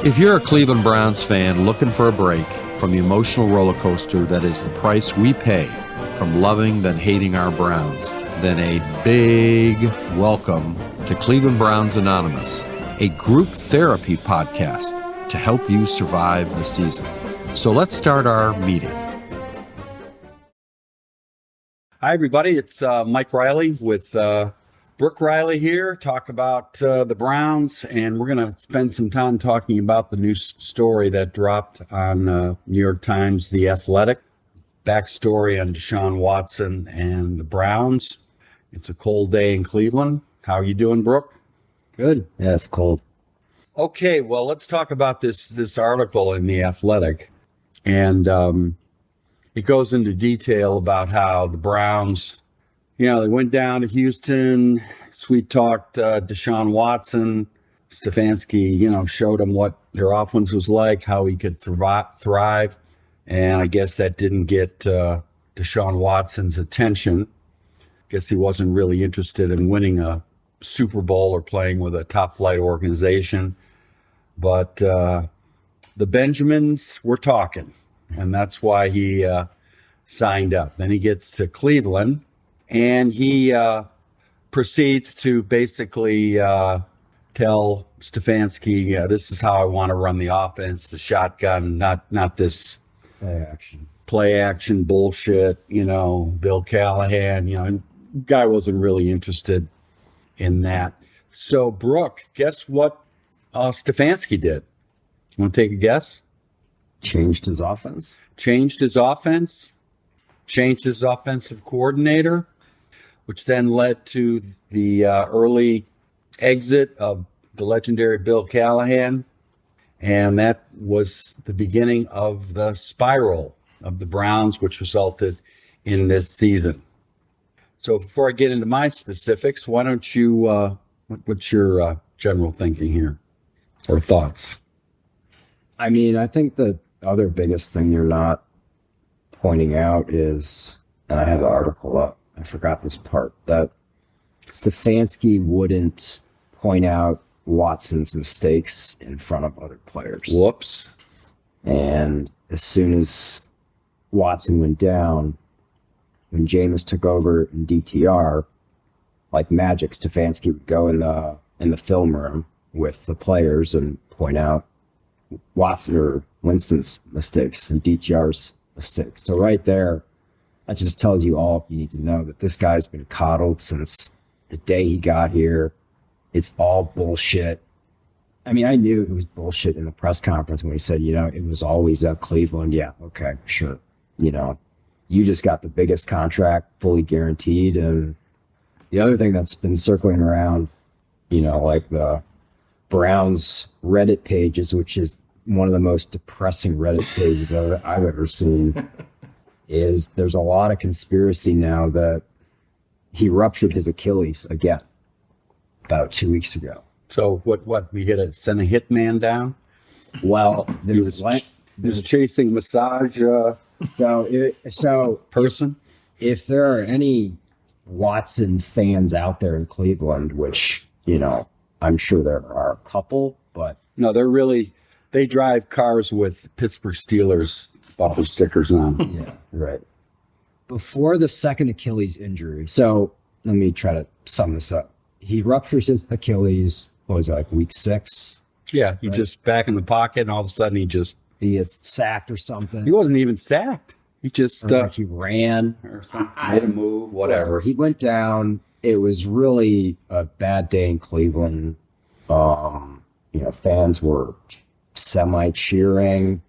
If you're a Cleveland Browns fan looking for a break from the emotional roller coaster that is the price we pay from loving then hating our Browns, then a big welcome to Cleveland Browns Anonymous, a group therapy podcast to help you survive the season. So let's start our meeting. Hi, everybody. It's Mike Reilly with Brook Reilly here, talk about the Browns, and we're going to spend some time talking about the new story that dropped on New York Times, The Athletic, backstory on Deshaun Watson and the Browns. It's a cold day in Cleveland. How are you doing, Brook? Good. Yeah, it's cold. Okay, well, let's talk about this article in The Athletic, and it goes into detail about how the Browns, they went down to Houston, sweet-talked Deshaun Watson. Stefanski, showed him what their offense was like, how he could thrive. And I guess that didn't get Deshaun Watson's attention. Guess he wasn't really interested in winning a Super Bowl or playing with a top-flight organization. But the Benjamins were talking, and that's why he signed up. Then he gets to Cleveland. And he proceeds to basically tell Stefanski, this is how I want to run the offense, the shotgun, not this play action bullshit, Bill Callahan, and the guy wasn't really interested in that. So, Brook, guess what Stefanski did? You want to take a guess? Changed his offense, changed his offensive coordinator, which then led to the early exit of the legendary Bill Callahan. And that was the beginning of the spiral of the Browns, which resulted in this season. So before I get into my specifics, why don't you, what's your general thinking here or thoughts? I mean, I think the other biggest thing you're not pointing out is, and I have the article up, I forgot this part, that Stefanski wouldn't point out Watson's mistakes in front of other players. Whoops. And as soon as Watson went down, when Jameis took over in DTR, like magic, Stefanski would go in the film room with the players and point out Watson or Winston's mistakes and DTR's mistakes. So right there, that just tells you all you need to know, that this guy's been coddled since the day he got here. It's all bullshit. I mean, I knew it was bullshit in the press conference when he said, it was always at Cleveland. Yeah, okay, sure. You just got the biggest contract, fully guaranteed. And the other thing that's been circling around, like the Browns Reddit pages, which is one of the most depressing Reddit pages I've ever seen, is there's a lot of conspiracy now that he ruptured his Achilles again about 2 weeks ago. So what we sent a hitman down? Well, he was chasing massage person. If there are any Watson fans out there in Cleveland, which, I'm sure there are a couple, but no, they drive cars with Pittsburgh Steelers bumper stickers on. Yeah, right. Before the second Achilles injury, so let me try to sum this up. He ruptures his Achilles, what was it, like week 6? Yeah, he just back in the pocket, and all of a sudden he gets sacked or something. He wasn't even sacked. He just he ran or something, made a move, whatever. He went down. It was really a bad day in Cleveland. Fans were semi-cheering.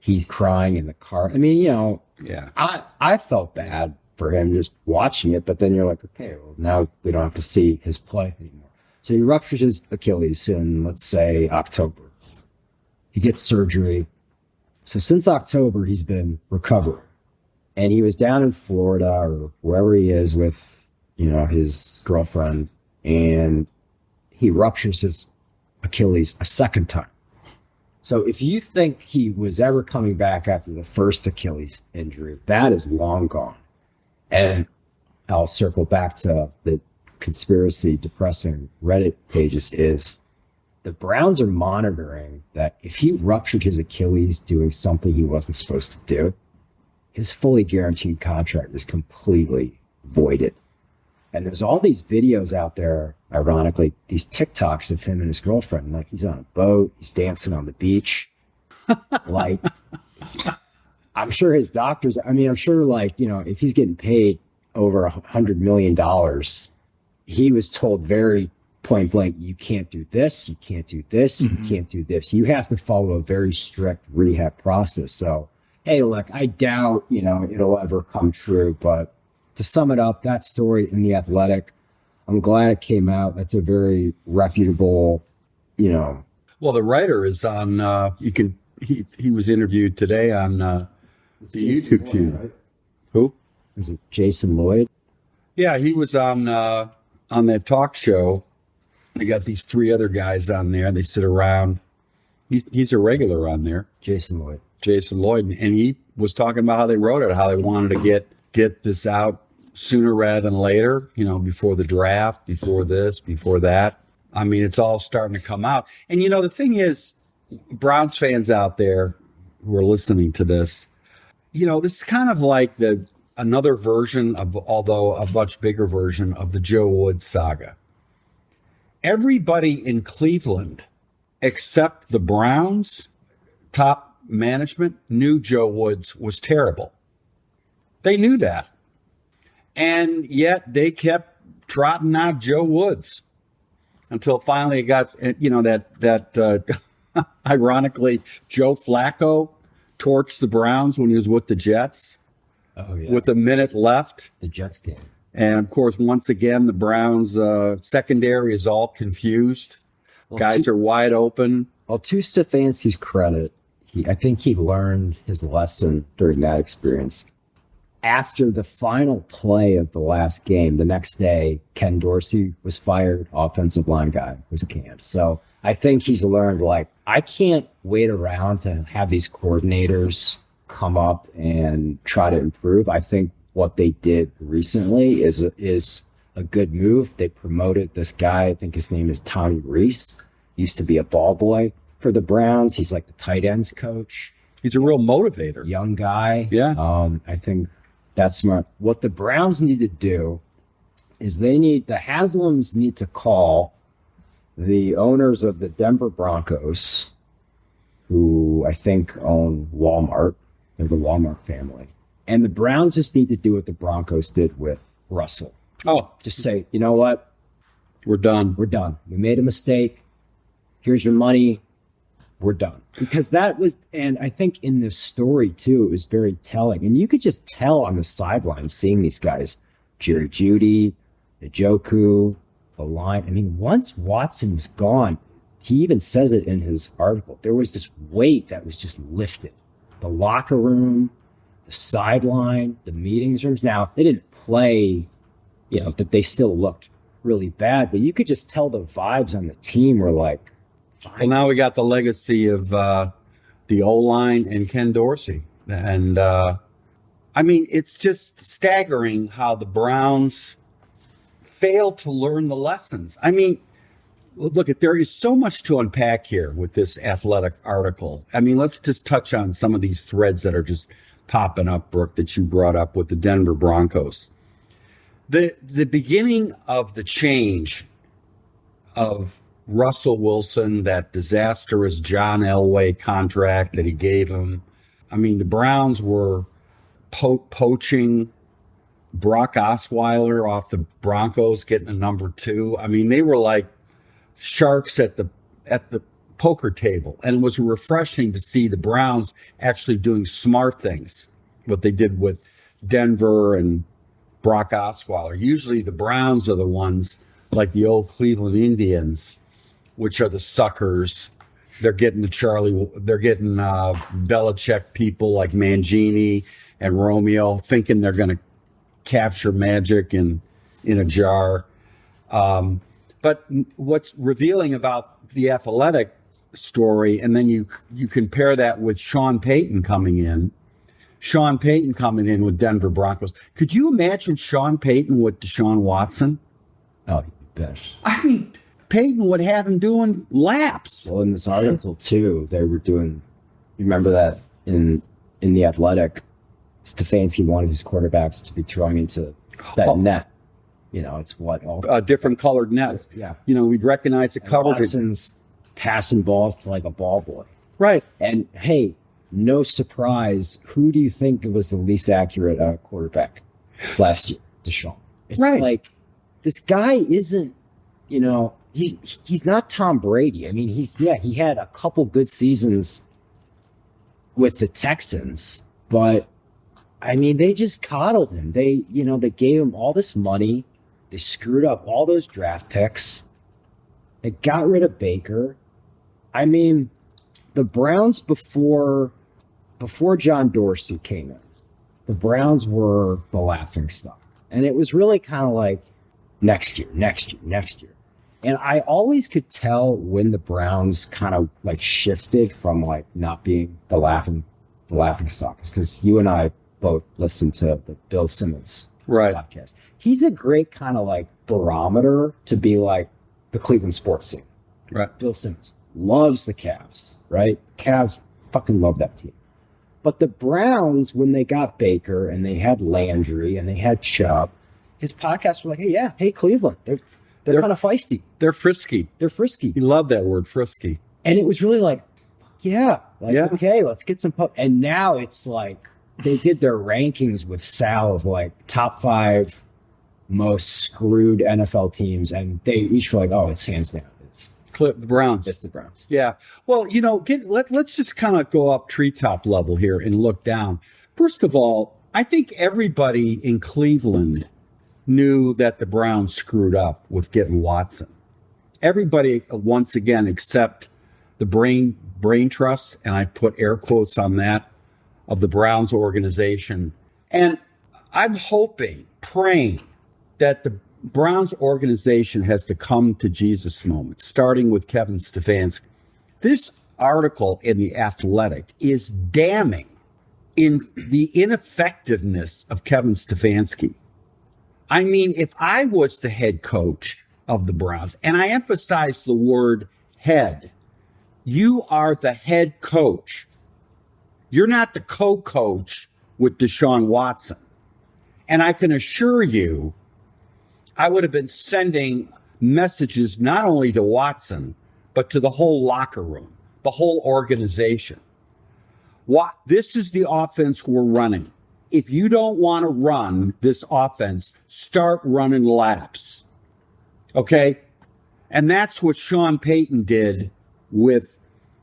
He's crying in the car. I mean, yeah. I felt bad for him just watching it, but then you're like, okay, well, now we don't have to see his play anymore. So he ruptures his Achilles in, let's say, October. He gets surgery. So since October, he's been recovering. And he was down in Florida or wherever he is with, his girlfriend, and he ruptures his Achilles a second time. So if you think he was ever coming back after the first Achilles injury, that is long gone. And I'll circle back to the conspiracy depressing Reddit pages is the Browns are monitoring that if he ruptured his Achilles doing something he wasn't supposed to do, his fully guaranteed contract is completely voided. And there's all these videos out there, ironically, these TikToks of him and his girlfriend. Like, he's on a boat, he's dancing on the beach. Like, I'm sure his doctors, I'm sure, like, if he's getting paid over $100 million, he was told very point blank, you can't do this, you can't do this, you can't do this. You have to follow a very strict rehab process. So, hey, look, I doubt, it'll ever come true, but to sum it up, that story in The Athletic, I'm glad it came out. That's a very reputable, Well, the writer is on, he was interviewed today on the YouTube channel. Right? Who? Is it Jason Lloyd? Yeah, he was on that talk show. They got these three other guys on there. They sit around. He's a regular on there. Jason Lloyd. And he was talking about how they wrote it, how they wanted to get this out sooner rather than later, before the draft, before this, before that. I mean, it's all starting to come out. And, the thing is, Browns fans out there who are listening to this, this is kind of like another version of, although a much bigger version of the Joe Woods saga. Everybody in Cleveland, except the Browns top management, knew Joe Woods was terrible. They knew that. And yet they kept trotting out Joe Woods until finally it got, that ironically, Joe Flacco torched the Browns when he was with the Jets. Oh, yeah. With a minute left. The Jets game. And of course, once again, the Browns secondary is all confused. Well, guys are wide open. Well, to Stefanski's credit, I think he learned his lesson during that experience. After the final play of the last game, the next day, Ken Dorsey was fired. Offensive line guy was canned. So I think he's learned, I can't wait around to have these coordinators come up and try to improve. I think what they did recently is a good move. They promoted this guy. I think his name is Tommy Reese. Used to be a ball boy for the Browns. He's like the tight ends coach. He's a real motivator. Young guy. Yeah. I think that's smart. What the Browns need to do is the Haslams need to call the owners of the Denver Broncos, who I think own Walmart. They're the Walmart family. And the Browns just need to do what the Broncos did with Russell. Oh. Just say, you know what? We're done. We made a mistake. Here's your money. We're done. Because that was, and I think in this story too, it was very telling. And you could just tell on the sideline seeing these guys, Jerry Jeudy, Njoku, the line. I mean, once Watson was gone, he even says it in his article, there was this weight that was just lifted. The locker room, the sideline, the meetings rooms. Now, they didn't play, that they still looked really bad, but you could just tell the vibes on the team were like, fine. Well, now we got the legacy of the O-line and Ken Dorsey. And, it's just staggering how the Browns failed to learn the lessons. Look, there is so much to unpack here with this Athletic article. Let's just touch on some of these threads that are just popping up, Brook, that you brought up with the Denver Broncos. The beginning of the change of Russell Wilson, that disastrous John Elway contract that he gave him. The Browns were poaching Brock Osweiler off the Broncos, getting a number 2. They were like sharks at the poker table, and it was refreshing to see the Browns actually doing smart things, what they did with Denver and Brock Osweiler. Usually the Browns are the ones like the old Cleveland Indians, which are the suckers. They're getting Belichick people like Mangini and Romeo, thinking they're going to capture magic in a jar. But what's revealing about the Athletic story, and then you compare that with Sean Payton coming in with Denver Broncos. Could you imagine Sean Payton with Deshaun Watson? Oh, you bet. Payton would have him doing laps. Well, in this article too, they were doing. You remember that in the Athletic, Stefanski wanted his quarterbacks to be throwing into that net. You know, it's what all different colored nets. Yeah. You know, we'd recognize the coverage. Watson's passing balls to like a ball boy. Right. And hey, no surprise. Who do you think was the least accurate quarterback last year? Deshaun. It's like this guy isn't. You know, he's not Tom Brady. I mean, he had a couple good seasons with the Texans, but I mean, they just coddled him. They gave him all this money. They screwed up all those draft picks. They got rid of Baker. I mean, the Browns before John Dorsey came in, the Browns were the laughingstock. And it was really kind of like next year. And I always could tell when the Browns kind of like shifted from like not being the laughing stock, because you and I both listened to the Bill Simmons podcast. He's a great kind of like barometer to be like the Cleveland sports scene. Right. Bill Simmons loves the Cavs, right? Cavs fucking love that team. But the Browns, when they got Baker and they had Landry and they had Chubb, his podcasts were like, hey, Cleveland, they're kind of feisty. They're frisky. You love that word, frisky. And it was really like, okay, let's get some And now it's like they did their rankings with Sal of like top 5 most screwed NFL teams, and they each were like, oh, it's hands down. It's the Browns. It's the Browns. Yeah. Well, you know, let's just kind of go up treetop level here and look down. First of all, I think everybody in Cleveland knew that the Browns screwed up with getting Watson. Everybody, once again, except the brain trust, and I put air quotes on that, of the Browns organization. And I'm hoping, praying that the Browns organization has the come to Jesus moment, starting with Kevin Stefanski. This article in The Athletic is damning in the ineffectiveness of Kevin Stefanski. I mean, if I was the head coach of the Browns, and I emphasize the word head, you are the head coach. You're not the co-coach with Deshaun Watson. And I can assure you, I would have been sending messages not only to Watson, but to the whole locker room, the whole organization. This is the offense we're running. If you don't want to run this offense, start running laps. Okay? And that's what Sean Payton did with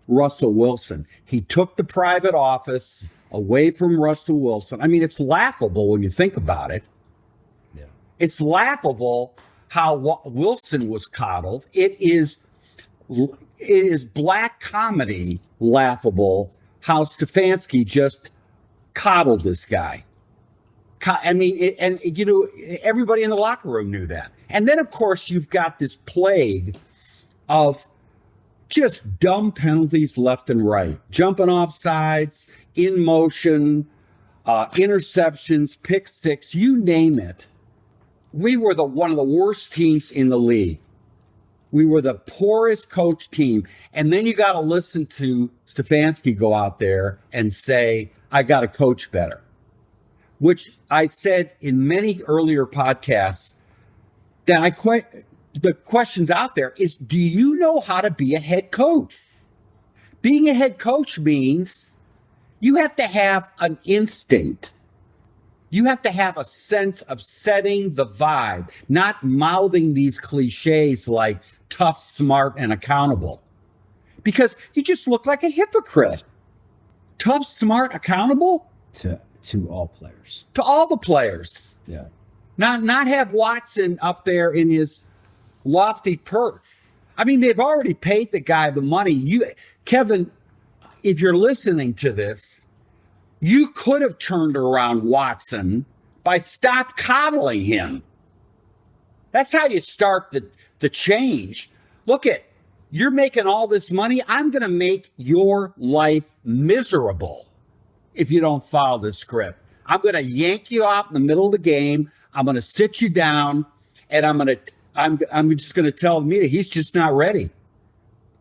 Russell Wilson. He took the private office away from Russell Wilson. I mean, it's laughable when you think about it. Yeah. It's laughable how Wilson was coddled. It is black comedy laughable how Stefanski just coddled this guy. I mean, everybody in the locker room knew that. And then, of course, you've got this plague of just dumb penalties left and right. Jumping off sides, in motion, interceptions, pick six, you name it. We were one of the worst teams in the league. We were the poorest coach team. And then you got to listen to Stefanski go out there and say, I got to coach better. Which I said in many earlier podcasts that the questions out there is, do you know how to be a head coach? Being a head coach means you have to have an instinct. You have to have a sense of setting the vibe, not mouthing these cliches like tough, smart, and accountable. Because you just look like a hypocrite. Tough, smart, accountable? To all players. To all the players. Yeah. Not have Watson up there in his lofty perch. I mean, they've already paid the guy the money. Kevin, if you're listening to this, you could have turned around Watson by stop coddling him. That's how you start the change. Look you're making all this money. I'm going to make your life miserable if you don't follow the script. I'm going to yank you out in the middle of the game. I'm going to sit you down, and I'm going I'm just going to tell the media he's just not ready.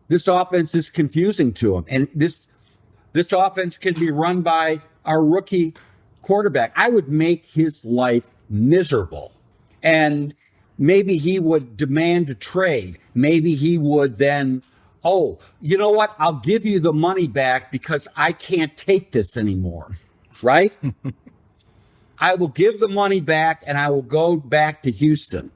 This offense is confusing to him, and this offense can be run by our rookie quarterback. I would make his life miserable, and maybe he would demand a trade. Maybe he would then, oh, you know what? I'll give you the money back because I can't take this anymore, right? I will give the money back and I will go back to Houston.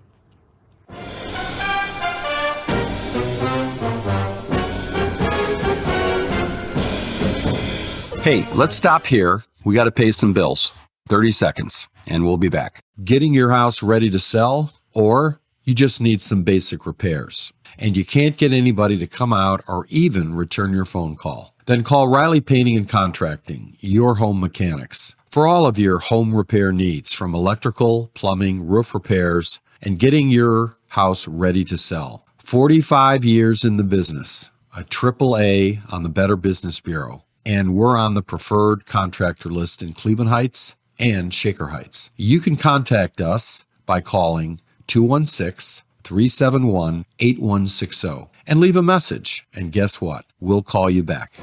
Hey, let's stop here. We got to pay some bills. 30 seconds, and we'll be back. Getting your house ready to sell, or you just need some basic repairs, and you can't get anybody to come out or even return your phone call. Then call Reilly Painting and Contracting, your home mechanics, for all of your home repair needs, from electrical, plumbing, roof repairs, and getting your house ready to sell. 45 years in the business, a AAA on the Better Business Bureau, and we're on the preferred contractor list in Cleveland Heights and Shaker Heights. You can contact us by calling 216-371-8160 and leave a message. And guess what? We'll call you back.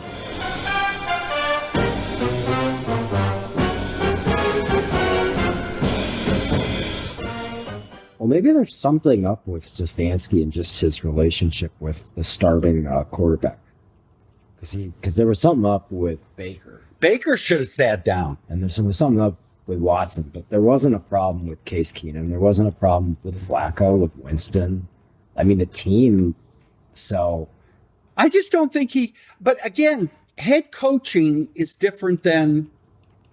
Well, maybe there's something up with Stefanski and just his relationship with the starting quarterback. Because there was something up with Baker. Baker should have sat down. And there was something up with Watson, but there wasn't a problem with Case Keenum. There wasn't a problem with Flacco, with Winston. I mean, the team. So I just don't think but again, head coaching is different than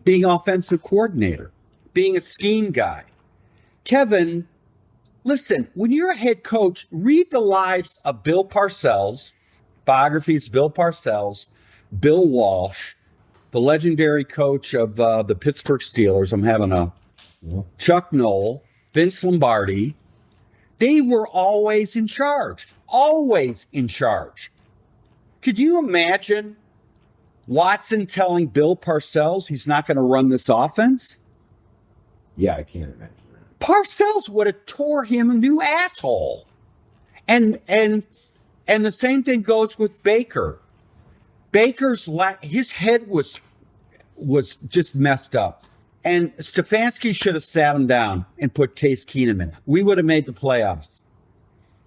being offensive coordinator, being a scheme guy. Kevin, listen, when you're a head coach, read the lives of Bill Parcells, biographies, Bill Parcells, Bill Walsh, the legendary coach of the Pittsburgh Steelers. I'm having Chuck Noll, Vince Lombardi. They were always in charge, always in charge. Could you imagine Watson telling Bill Parcells he's not going to run this offense? Yeah, I can't imagine that. Parcells would have tore him a new asshole. And the same thing goes with Baker. His head was just messed up. And Stefanski should have sat him down and put Case Keenum in. We would have made the playoffs.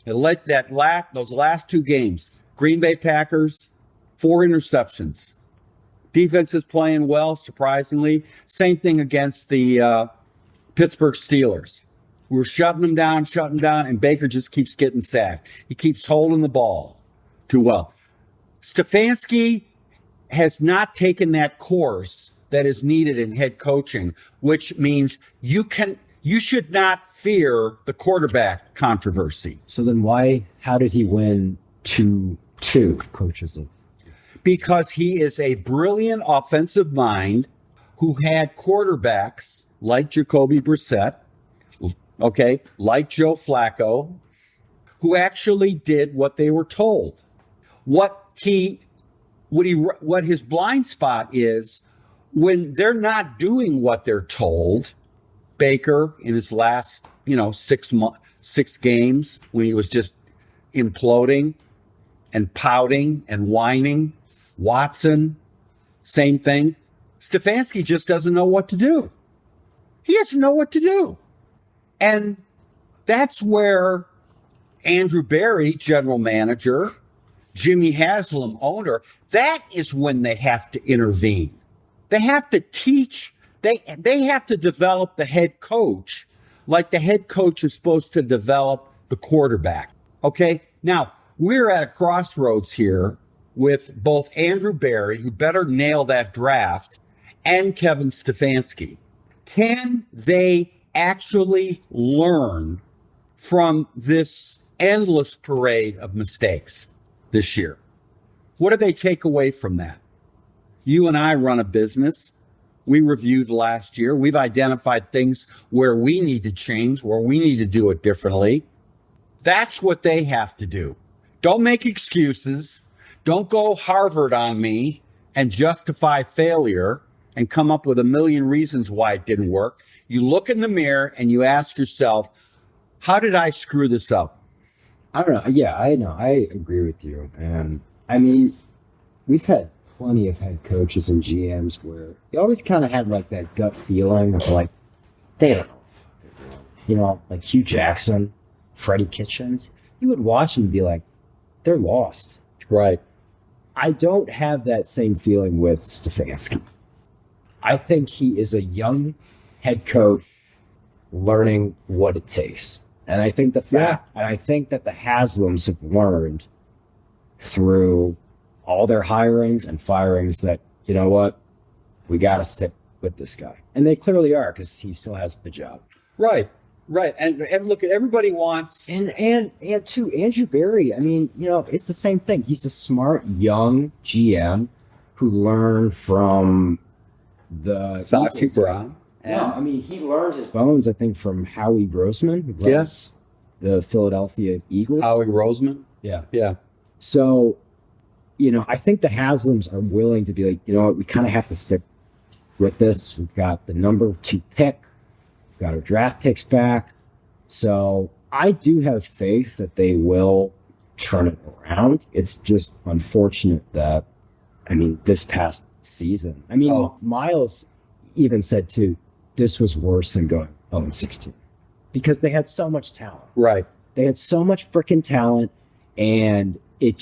Those last two games, Green Bay Packers, 4 interceptions. Defense is playing well, surprisingly. Same thing against the Pittsburgh Steelers. We're shutting them down, and Baker just keeps getting sacked. He keeps holding the ball too well. Stefanski has not taken that course that is needed in head coaching, which means you should not fear the quarterback controversy. So then how did he win two coaches? Because he is a brilliant offensive mind who had quarterbacks like Jacoby Brissett, okay, like Joe Flacco, who actually did what they were told. What his blind spot is, when they're not doing what they're told. Baker in his last, 6 games, when he was just imploding and pouting and whining. Watson, same thing. Stefanski just doesn't know what to do. He doesn't know what to do. And that's where Andrew Berry, general manager, Jimmy Haslam, owner, that is when they have to intervene. They have to teach, they have to develop the head coach like the head coach is supposed to develop the quarterback. Okay? Now, we're at a crossroads here with both Andrew Berry, who better nail that draft, and Kevin Stefanski. Can they actually learn from this endless parade of mistakes this year? What do they take away from that? You and I run a business. We reviewed last year. We've identified things where we need to change, where we need to do it differently. That's what they have to do. Don't make excuses. Don't go Harvard on me and justify failure and come up with a million reasons why it didn't work. You look in the mirror and you ask yourself, how did I screw this up? I don't know. Yeah, I know. I agree with you. And I mean, we've had plenty of head coaches and GMs where you always kind of had like that gut feeling of like, they don't know. You know, like Hugh Jackson, Freddie Kitchens. You would watch and be like, they're lost. Right. I don't have that same feeling with Stefanski. I think he is a young head coach learning what it takes. And I think and I think that the Haslams have learned through all their hirings and firings that, you know what, we got to stick with this guy. And they clearly are, because he still has the job. Right. Right. And look, everybody wants. And too, Andrew Berry, I mean, you know, it's the same thing. He's a smart, young GM who learned from the Sashi Eagles. Brown. Yeah, I mean, he learned his bones, I think, from Howie Roseman, who runs the Philadelphia Eagles. Howie Roseman. Yeah. Yeah. So, you know, I think the Haslams are willing to be like, you know what, we kind of have to stick with this. We've got the number 2 pick. We've got our draft picks back. So I do have faith that they will turn it around. It's just unfortunate that, I mean, this past season, I mean, Miles even said too, this was worse than going 0-16 because they had so much talent. Right. They had so much freaking talent, and it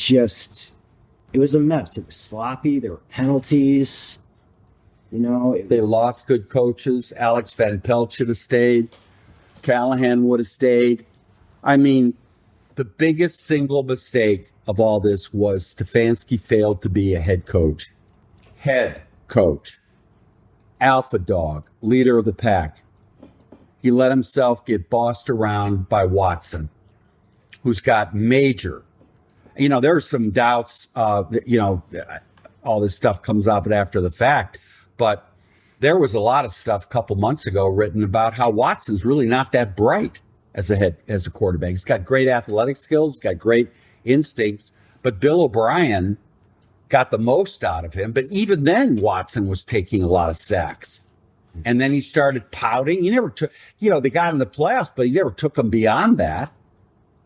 was a mess. It was sloppy. There were penalties. You know, They lost good coaches. Alex Van Pelt should have stayed. Callahan would have stayed. I mean, the biggest single mistake of all this was Stefanski failed to be a head coach. Head coach. Alpha dog. Leader of the pack. He let himself get bossed around by Watson, who's got major. You know, there are some doubts, you know, all this stuff comes up after the fact, but there was a lot of stuff a couple months ago written about how Watson's really not that bright as a quarterback. He's got great athletic skills, he's got great instincts, but Bill O'Brien got the most out of him. But even then, Watson was taking a lot of sacks. And then he started pouting. He never took, you know, they got in the playoffs, but he never took them beyond that.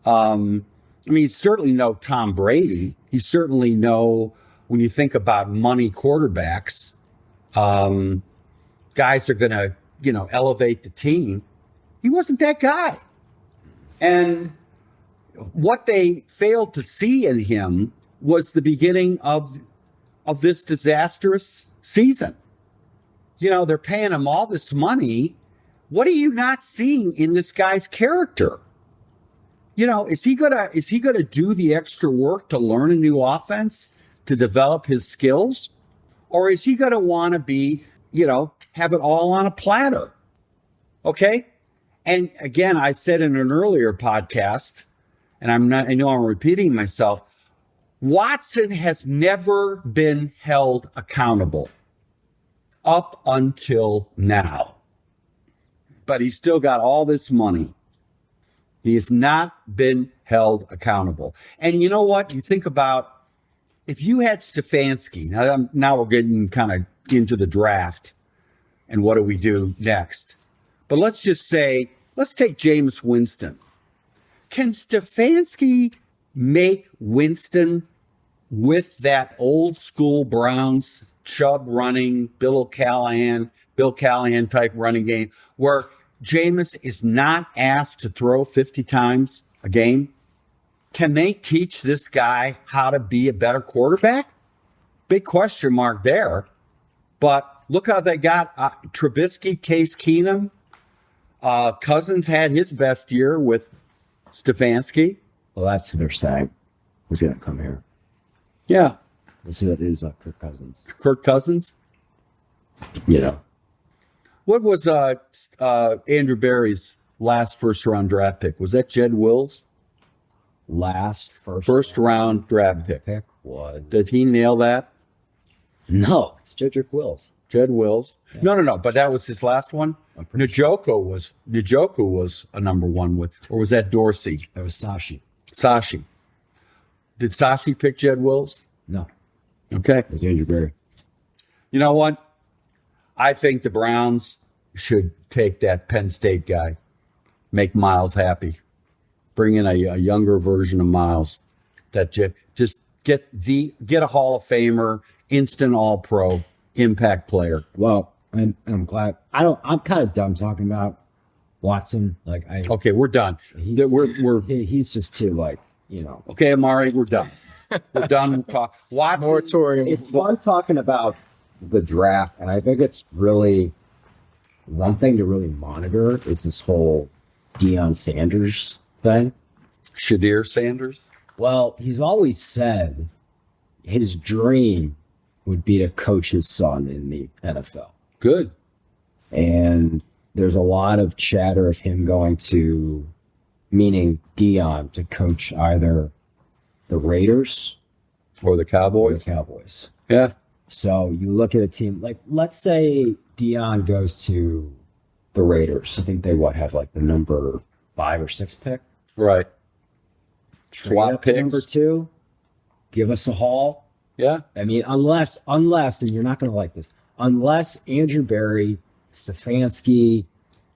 I mean, he's certainly no Tom Brady. He certainly no, when you think about money quarterbacks, guys are going to, you know, elevate the team. He wasn't that guy. And what they failed to see in him was the beginning of this disastrous season. You know, they're paying him all this money. What are you not seeing in this guy's character? You know, is he gonna do the extra work to learn a new offense, to develop his skills? Or is he gonna want to be, you know, have it all on a platter? Okay? And again, I said in an earlier podcast, and I know I'm repeating myself, Watson has never been held accountable up until now. But he's still got all this money. He has not been held accountable. And you know what? You think about if you had Stefanski, now we're getting kind of into the draft and what do we do next? But let's just say, let's take Jameis Winston. Can Stefanski make Winston with that old school Browns Chubb running, Bill Callahan type running game where Jameis is not asked to throw 50 times a game? Can they teach this guy how to be a better quarterback? Big question mark there. But look how they got Trubisky, Case Keenum. Cousins had his best year with Stefanski. Well, that's who they're saying. Who's going to come here? Yeah. Let's see, that is Kirk Cousins. Kirk Cousins? You know. What was Andrew Berry's last first-round draft pick? Was that Jed Wills? Last first-round draft pick was... Did he nail that? No, it's Jedrick Wills. Jed Wills. Yeah. No. But that was his last one. Njoku was a number one with, or was that Dorsey? That was Sashi. Did Sashi pick Jed Wills? No. Okay. It was Andrew Berry. You know what? I think the Browns should take that Penn State guy, make Miles happy. bring in a younger version of Miles that just get a Hall of Famer, instant All-Pro, impact player. Well, I'm glad. I'm kind of done talking about Watson. Okay, we're done. He's just too Okay, Amari, we're done. We're done. Watson. Moratorium. It's fun talking about the draft, and I think it's really one thing to really monitor is this whole Deion Sanders thing. Shador Sanders. Well, he's always said his dream would be to coach his son in the NFL. Good. And there's a lot of chatter of him going to, meaning Deion, to coach either the Raiders Or the or Cowboys. the Cowboys. Yeah. So you look at a team like, let's say Deion goes to the Raiders. I think they have the number 5 or 6 pick. Right. Trade Swap up to picks. number 2. Give us a haul. Yeah. I mean, unless, and you're not going to like this, unless Andrew Berry, Stefanski,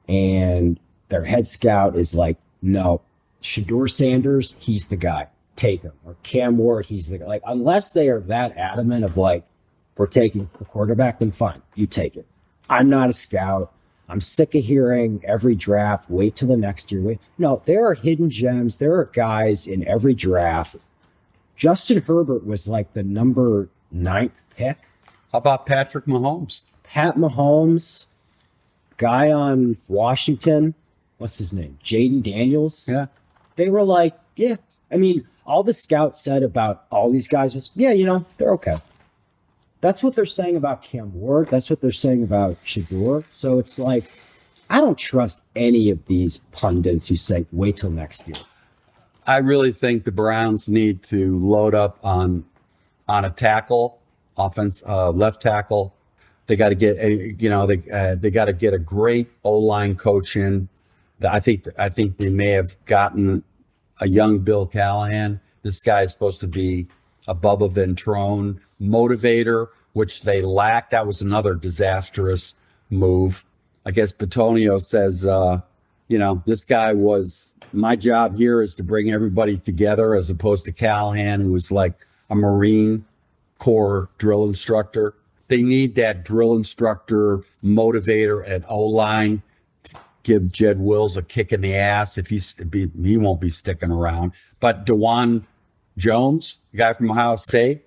and their head scout is like, no, Shador Sanders, he's the guy. Take him. Or Cam Ward, he's the guy. Unless they are that adamant of we're taking the quarterback, then fine, you take it. I'm not a scout. I'm sick of hearing every draft, wait till the next year. No, there are hidden gems. There are guys in every draft. Justin Herbert was the number 9th pick. How about Patrick Mahomes? Pat Mahomes, guy on Washington, what's his name? Jaden Daniels. Yeah. They were yeah. I mean, all the scouts said about all these guys was, yeah, they're okay. That's what they're saying about Cam Ward. That's what they're saying about Shador. So it's I don't trust any of these pundits who say, wait till next year. I really think the Browns need to load up on a tackle, left tackle. They got to get they got to get a great O-line coach in. I think they may have gotten a young Bill Callahan. This guy is supposed to be a Bubba Ventrone motivator, which they lacked. That was another disastrous move. I guess Batonio says, this guy was, my job here is to bring everybody together, as opposed to Callahan, who was like a Marine Corps drill instructor. They need that drill instructor, motivator at O-line. Give Jed Wills a kick in the ass if he won't be sticking around. But DeJuan Jones, the guy from Ohio State,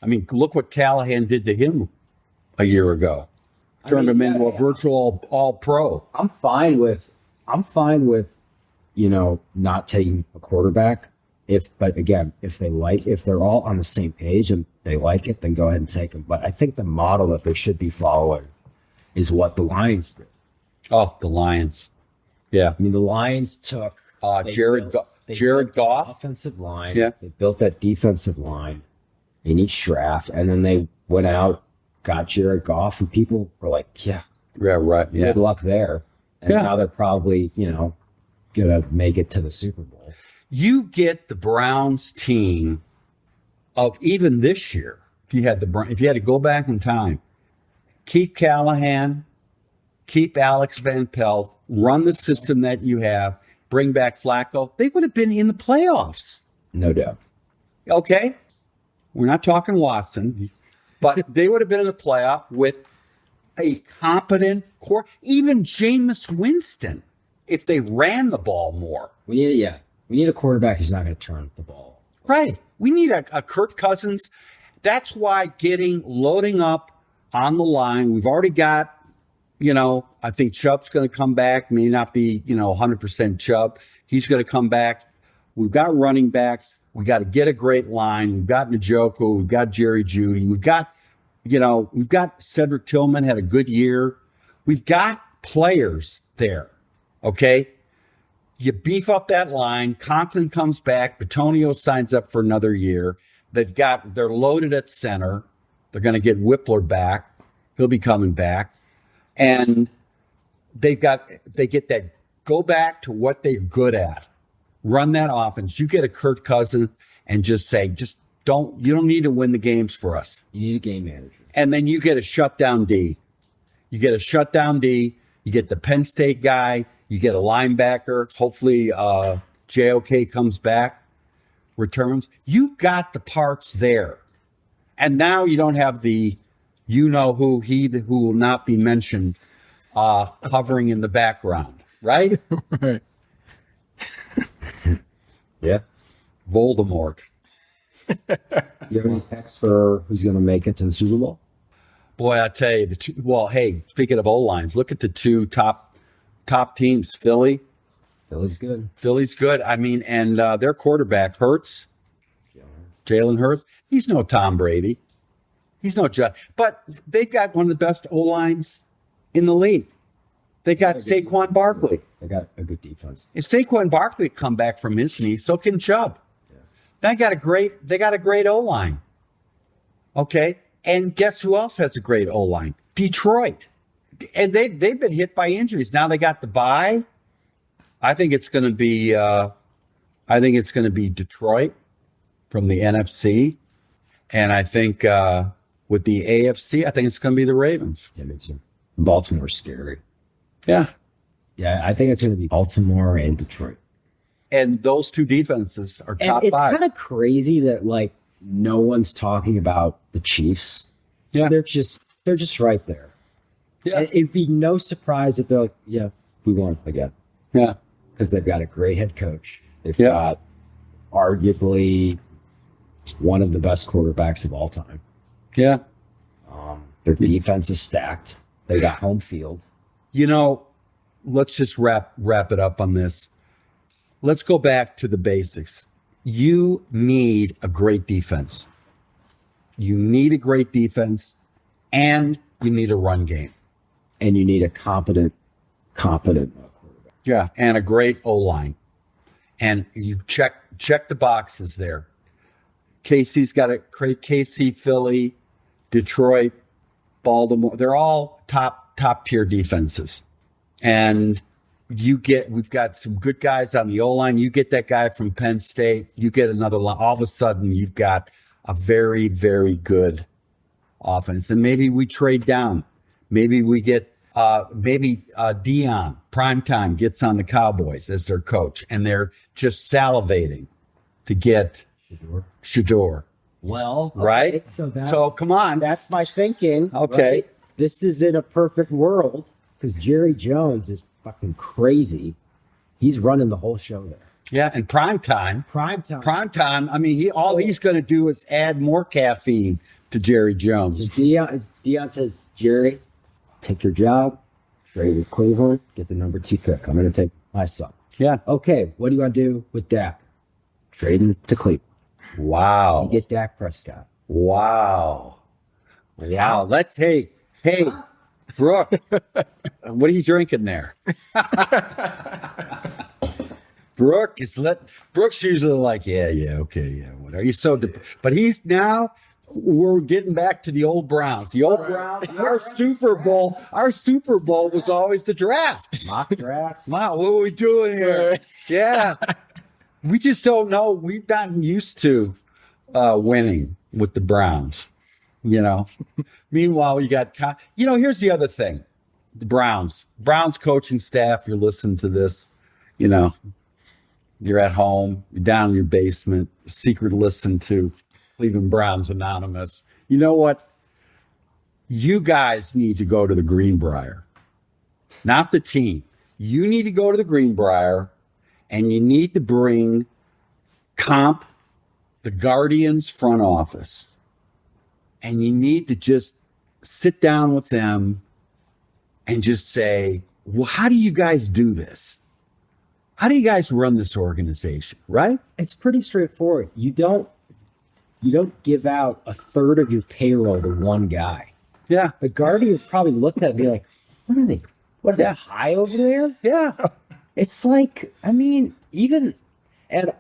I mean, look what Callahan did to him a year ago. Turned him into a virtual all-pro. I'm fine with, not taking a quarterback. But again, if they're all on the same page and they like it, then go ahead and take them. But I think the model that they should be following is what the Lions did. Oh, the Lions. Yeah. I mean, the Lions took Jared Goff. Offensive line. Yeah. They built that defensive line in each draft, and then they went out, got Jared Goff, and people were like, yeah, right. Yeah. good luck there. And now they're probably, going to make it to the Super Bowl. You get the Browns team of even this year, if you had to go back in time, keep Callahan, keep Alex Van Pelt, run the system that you have, bring back Flacco, they would have been in the playoffs. No doubt. Okay? We're not talking Watson, but they would have been in the playoff with a competent core. Even Jameis Winston, if they ran the ball more. We need a quarterback who's not going to turn the ball. Right. We need a Kirk Cousins. That's why loading up on the line. We've already got, I think Chubb's going to come back. May not be, 100% Chubb. He's going to come back. We've got running backs. We got to get a great line. We've got Njoku. We've got Jerry Jeudy. We've got Cedric Tillman had a good year. We've got players there. Okay. You beef up that line. Conklin comes back. Batonio signs up for another year. They're loaded at center. They're going to get Whippler back. He'll be coming back. And they get that, go back to what they're good at. Run that offense. You get a Kirk Cousins and just say, you don't need to win the games for us. You need a game manager. And then you get a shutdown D. You get the Penn State guy. You get a linebacker. Hopefully, JOK comes back, returns. You got the parts there. And now you don't have the who will not be mentioned hovering in the background, right? Right. Yeah. Voldemort. You have any picks for who's going to make it to the Super Bowl? Boy, I tell you, hey, speaking of O-lines, look at the two top teams. Philly's good. I mean, and their quarterback, Jalen Hurts, he's no Tom Brady. He's no Judge. But they've got one of the best O-lines in the league. They got Saquon Barkley. They got a good defense. If Saquon Barkley come back from his knee, so can Chubb. Yeah. They got a great O-line. Okay. And guess who else has a great O-line? Detroit. And they've been hit by injuries. Now they got the bye. I think it's going to be Detroit from the NFC. And I think with the AFC, I think it's going to be the Ravens. Yeah, me too. Baltimore's scary. Yeah. Yeah, I think it's going to be Baltimore and Detroit. And those two defenses are top it's five. It's kind of crazy that like no one's talking about the Chiefs. Yeah. They're just right there. Yeah. And it'd be no surprise if they're like, yeah, we won again. Yeah. Because they've got a great head coach. They've got arguably one of the best quarterbacks of all time. Yeah. Their defense is stacked. They got home field. Let's just wrap it up on this. Let's go back to the basics. You need a great defense. You need a great defense, and you need a run game. And you need a competent quarterback. Yeah, and a great O-line. And you check the boxes there. KC's got a great KC, Philly, Detroit, Baltimore. They're all top tier defenses. And we've got some good guys on the O-line. You get that guy from Penn State. You get another line. All of a sudden, you've got a very, very good offense. And maybe we trade down. Maybe we get, Dion, primetime, gets on the Cowboys as their coach. And they're just salivating to get Shador. Well, right? Okay, so come on. That's my thinking. Okay. Right? This is in a perfect world because Jerry Jones is fucking crazy. He's running the whole show there. Yeah, and primetime. I mean, he's going to do is add more caffeine to Jerry Jones. Dion says, Jerry, take your job, trade with Cleveland, get the number 2 pick. I'm going to take my son. Yeah. Okay, what do you want to do with Dak? Trade him to Cleveland. Wow. You get Dak Prescott. Wow. Hey, Brook, what are you drinking there? Brook's usually like, whatever. He's so, but we're getting back to the old Browns. The old Browns, our Super Bowl was always the draft. Mock draft. Wow, what are we doing here? Yeah. We just don't know. We've gotten used to winning with the Browns, Meanwhile, you got, here's the other thing. The Browns coaching staff, you're listening to this, you're at home, you're down in your basement, secret listen to Cleveland Browns Anonymous. You know what? You guys need to go to the Greenbrier, not the team. You need to go to the Greenbrier. And you need to bring the Guardians front office. And you need to just sit down with them and just say, well, how do you guys do this? How do you guys run this organization, right? It's pretty straightforward. You don't give out a third of your payroll to one guy. Yeah. The Guardians probably looked at it and be like, what are they? What are they high over there? Yeah. It's like, and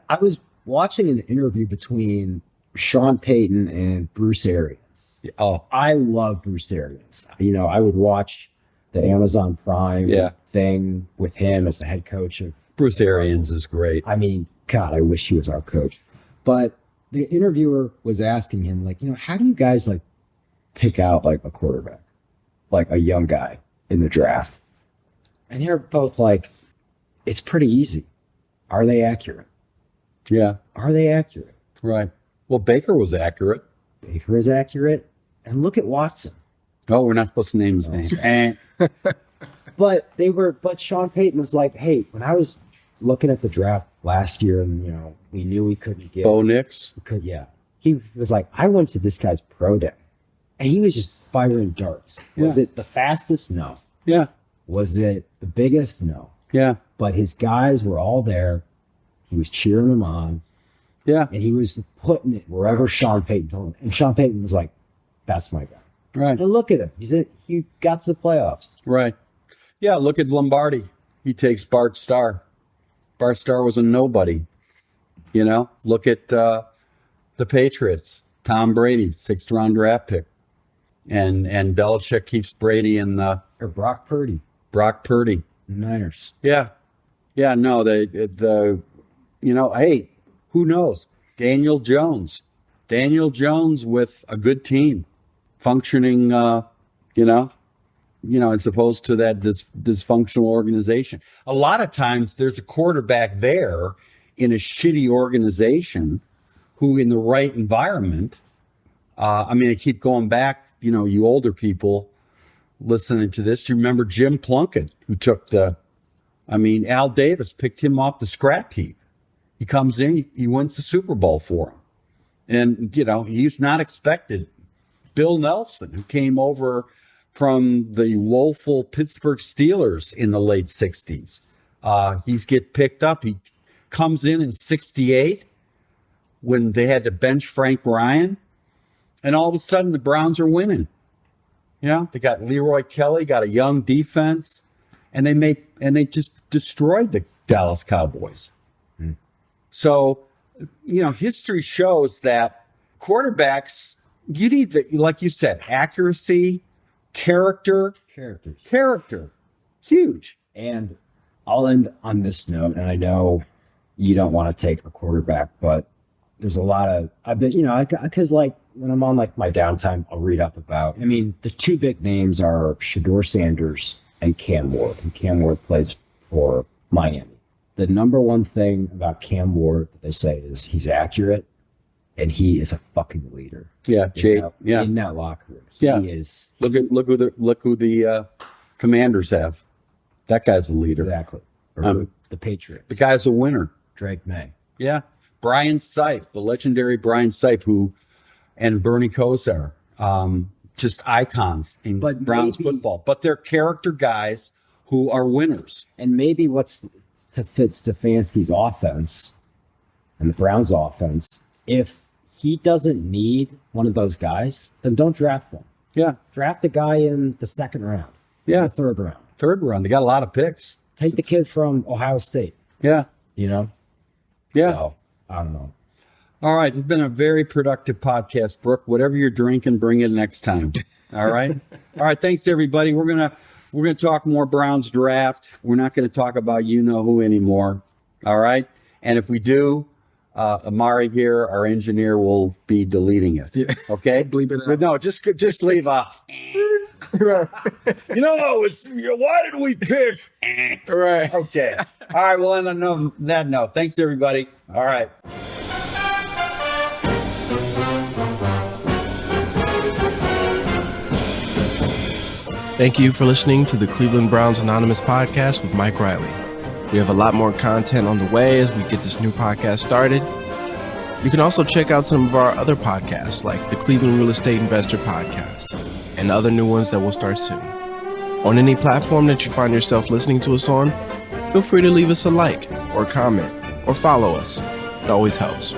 I was watching an interview between Sean Payton and Bruce Arians. Oh, I love Bruce Arians. I would watch the Amazon Prime thing with him as the head coach of Bruce Arians is great. God, I wish he was our coach. But the interviewer was asking him, like, how do you guys like pick out like a quarterback, like a young guy in the draft? And they're both like, it's pretty easy. Are they accurate? Yeah. Are they accurate? Right. Well, Baker was accurate. Baker is accurate. And look at Watson. Oh, we're not supposed to name his name. But Sean Payton was like, hey, when I was looking at the draft last year and, we knew we couldn't get. Bo Nix? Yeah. He was like, I went to this guy's pro day and he was just firing darts. Was it the fastest? No. Yeah. Was it the biggest? No. Yeah. But his guys were all there. He was cheering them on. Yeah. And he was putting it wherever Sean Payton told him. And Sean Payton was like, that's my guy. Right. And look at him. He got to the playoffs. Right. Yeah, look at Lombardi. He takes Bart Starr. Bart Starr was a nobody. Look at the Patriots. Tom Brady, 6th round draft pick. And Belichick keeps Brady in the... Or Brock Purdy. The Niners. Yeah. Yeah, no, hey, who knows? Daniel Jones with a good team functioning, as opposed to that dysfunctional organization. A lot of times there's a quarterback there in a shitty organization who in the right environment, I keep going back, you older people listening to this. You remember Jim Plunkett, who took Al Davis picked him off the scrap heap. He comes in, he wins the Super Bowl for him. And, he's not expected. Bill Nelson, who came over from the woeful Pittsburgh Steelers in the late 60s. He's get picked up. He comes in 68 when they had to bench Frank Ryan. And all of a sudden the Browns are winning. They got Leroy Kelly, got a young defense, and they just destroyed the Dallas Cowboys. So, history shows that quarterbacks, you need to, like you said, accuracy, character. Huge. And I'll end on this note, and I know you don't want to take a quarterback, but there's a lot of, I've been, because when I'm on my downtime, I'll read up about, the two big names are Shador Sanders and Cam Ward. And Cam Ward plays for Miami. The number one thing about Cam Ward that they say is he's accurate and he is a fucking leader. Yeah, Jay. In that locker room. He is. Look who the Commanders have. That guy's a leader. Exactly. Or the Patriots. The guy's a winner. Drake May. Yeah. Brian Sipe, the legendary Brian Sipe, and Bernie Kosar, just icons in Browns football. But they're character guys who are winners. And maybe what's to fit Stefanski's offense and the Browns' offense, if he doesn't need one of those guys, then don't draft one. Yeah. Draft a guy in the second round. Yeah. The third round. They got a lot of picks. Take the kid from Ohio State. Yeah. Yeah. So, I don't know. All right. It's been a very productive podcast, Brook. Whatever you're drinking, bring it next time. All right. All right. Thanks, everybody. We're gonna talk more Browns draft. We're not going to talk about who anymore. All right. And if we do, Amari here, our engineer, will be deleting it. Yeah. Okay. Bleep it out. But no, just leave a. Right. Why did we pick? Right. Okay. All right. Well, on that note, thanks, everybody. All right. Thank you for listening to the Cleveland Browns Anonymous podcast with Mike Reilly. We have a lot more content on the way as we get this new podcast started. You can also check out some of our other podcasts like the Cleveland Real Estate Investor Podcast and other new ones that will start soon. On any platform that you find yourself listening to us on, feel free to leave us a like or comment or follow us. It always helps.